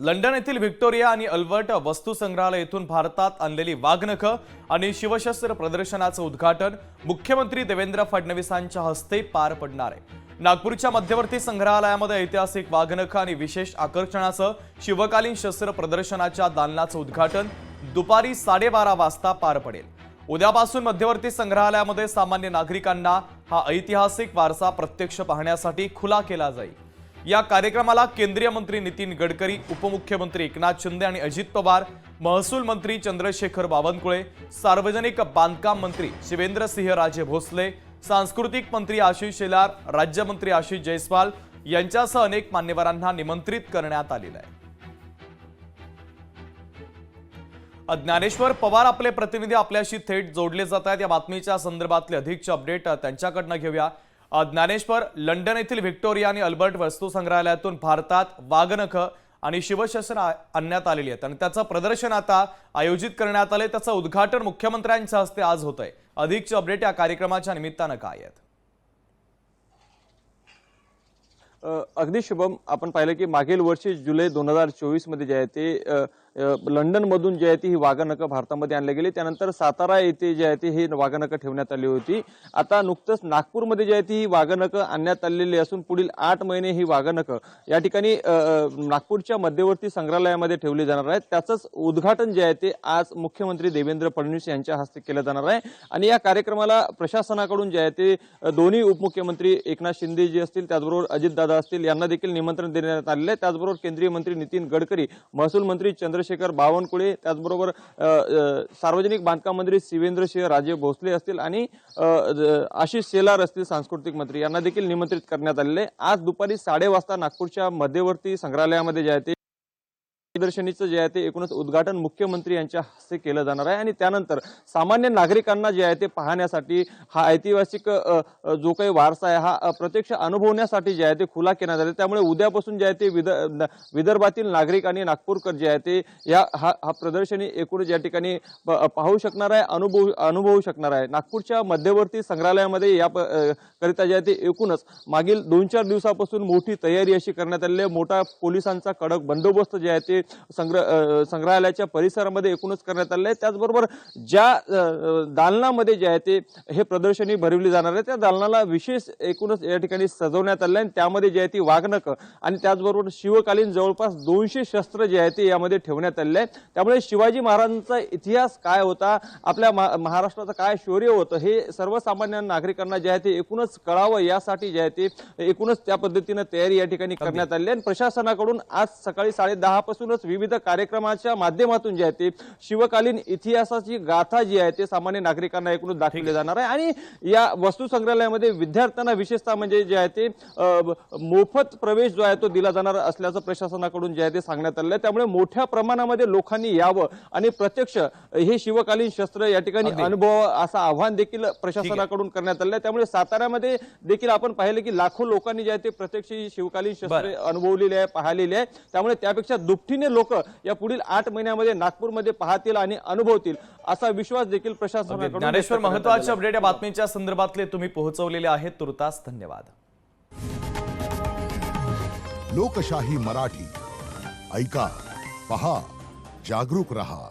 London येथील Victoria आणि Albert वस्तू संग्रहालय येथून भारतात आणलेली वाघनखं आणि शिवशस्त्र प्रदर्शनाचं उद्घाटन मुख्यमंत्री देवेंद्र फडणवीसांच्या हस्ते पार पडणार आहे। नागपूरच्या मध्यवर्ती संग्रहालयामध्ये ऐतिहासिक वाघनखं आणि विशेष आकर्षणाचं शिवकालीन शस्त्र प्रदर्शनाच्या दालनाचं उद्घाटन दुपारी 12:30 वाजता पार पडेल। उद्यापासून मध्यवर्ती संग्रहालयामध्ये सामान्य नागरिकांना हा ऐतिहासिक वारसा प्रत्यक्ष पाहण्यासाठी खुला केला जाईल। या कार्यक्रमाला केंद्रीय मंत्री नितीन गडकरी, उपमुख्यमंत्री एकनाथ शिंदे आणि अजित पवार, महसूल मंत्री चंद्रशेखर बावनकुळे, सार्वजनिक बांधकाम मंत्री शिवेंद्रसिंह राजे भोसले, सांस्कृतिक मंत्री आशिष शेलार, राज्यमंत्री आशिष जयस्वाल यांच्यासह अनेक मान्यवरांना निमंत्रित करण्यात आलेलं आहे। ज्ञानेश्वर पवार आपले प्रतिनिधी आपल्याशी थेट जोडले जात आहेत। या बातमीच्या संदर्भातले अधिकचे अपडेट त्यांच्याकडनं घेऊया। ज्ञानेश्वर, लंडन येथील व्हिक्टोरिया आणि अल्बर्ट वस्तू संग्रहालयातून भारतात वाघनखं आणि शिवशस्त्र आणण्यात आलेली आहेत आणि त्याचं प्रदर्शन आता आयोजित करण्यात आले। त्याचं उद्घाटन मुख्यमंत्र्यांच्या हस्ते आज होत आहे। अधिकचे अपडेट या कार्यक्रमाच्या निमित्तानं काय आहेत? अगदी शुभम, आपण पाहिलं की मागील वर्षी जुलै 2024 मध्ये जे आहे ते लंडन मधून जे आहे ती ही वाघनखं भारतामध्ये आणले गेले। त्यानंतर सातारा येथे जे आहे ती ही वाघनखं ठेवण्यात आली होती। आता नुकतंच नागपूरमध्ये जे आहे ती ही वाघनखं आणण्यात आलेली असून पुढील 8 महिने ही वाघनखं या ठिकाणी नागपूरच्या मध्यवर्ती संग्रहालयामध्ये ठेवली जाणार आहेत। त्याचंच उद्घाटन जे आहे ते आज मुख्यमंत्री देवेंद्र फडणवीस यांच्या हस्ते केलं जाणार आहे आणि या कार्यक्रमाला प्रशासनाकडून जे आहे ते दोन्ही उपमुख्यमंत्री एकनाथ शिंदे जे असतील, त्याचबरोबर अजितदादा असतील यांना देखील निमंत्रण देण्यात आलेले आहे। त्याचबरोबर केंद्रीय मंत्री नितीन गडकरी, महसूल मंत्री चंद्रशेखर बावनकुळे, त्याचबरोबर सार्वजनिक बांधकाम मंत्री शिवेंद्रसिंह राजे भोसले असतील आणि आशिष शेलार असतील सांस्कृतिक मंत्री यांना देखील निमंत्रित करण्यात आलेले आहे। आज दुपारी 12:30 वाजता नागपूरच्या मध्यवर्ती संग्रहालयामध्ये जे आहे ते प्रदर्शनीचं जे आहे ते एकूणच उद्घाटन मुख्यमंत्री यांच्या हस्ते केलं जाणार आहे आणि त्यानंतर सामान्य नागरिकांना जे आहे ते पाहण्यासाठी हा ऐतिहासिक जो काही वारसा आहे हा प्रत्यक्ष अनुभवण्यासाठी जे आहे ते खुला करण्यात आले। त्यामुळे उद्यापासून जे आहे ते विदर्भातील नागरिक आणि नागपूरकर जे आहे ते हा प्रदर्शनी एकूणच या ठिकाणी पाहू शकणार आहे, अनुभवू शकणार आहे। नागपूरच्या मध्यवर्ती संग्रहालयामध्ये या करिता जे आहे ते एकूणच मागील 2-4 दिवसापासून मोठी तयारी अशी करण्यात आलेली आहे। मोठा पोलिसांचा कडक बंदोबस्त जे आहे ते संग्रहालयाच्या परिसरामध्ये एकूणच करण्यात आले आहे। त्याचबरोबर ज्या दालनामध्ये जे आहे ते हे प्रदर्शनी भरवली जाणार आहे त्या दालनाला विशेष एकूणच या ठिकाणी सजवण्यात आले आहे। त्यामध्ये जे आहे ती वाघनखं आणि त्याचबरोबर शिवकालीन जवळपास 200 शस्त्र जे आहे ते यामध्ये ठेवण्यात आले आहे। त्यामुळे शिवाजी महाराजांचा इतिहास काय होता, आपल्या महाराष्ट्राचं काय शौर्य होतं हे सर्वसामान्य नागरिकांना जे आहे ते एकूणच कळावं यासाठी जे आहे ते एकूणच त्या पद्धतीने तयारी या ठिकाणी करण्यात आली आहे। प्रशासनाकडून आज सकाळी 10:30 पासूनच विविध कार्यक्रमाच्या माध्यमातून जे आहे ते शिवकालीन इतिहासाची गाथा जी आहे ते सामान्य नागरिकांना एकूणच दाखवली जाणार आहे आणि या वस्तू संग्रहालयामध्ये विद्यार्थ्यांना विशेषतः म्हणजे जे आहे ते मोफत प्रवेश जो आहे तो दिला जाणार असल्याचं प्रशासनाकडून जे आहे ते सांगण्यात आलं आहे। त्यामुळे मोठ्या प्रमाणामध्ये लोकांनी यावं आणि प्रत्यक्ष हे शिवकालीन शस्त्र या ठिकाणी अनुभवावं असं आव्हान देखील प्रशासनाकडून करण्यात आलं आहे। त्यामुळे साताऱ्यामध्ये देखील आपण पाहिलं की लाखो लोकांनी जे आहे ते प्रत्यक्ष शिवकालीन शस्त्र अनुभवलेले आहे, पाहिलेले आहे। त्यामुळे त्यापेक्षा दुपटीने लोक या पुढील 8 महिन्यामध्ये नागपूरमध्ये पाहतील आणि अनुभवतील असा विश्वास देखील प्रशासनाकडून। ज्ञानेश्वर, महत्त्वाचे अपडेट या बातमीच्या संदर्भातले तुम्ही पोहोचवलेले आहेत, तुर्तास धन्यवाद। लोकशाही मराठी ऐका, पहा, जागरूक रहा।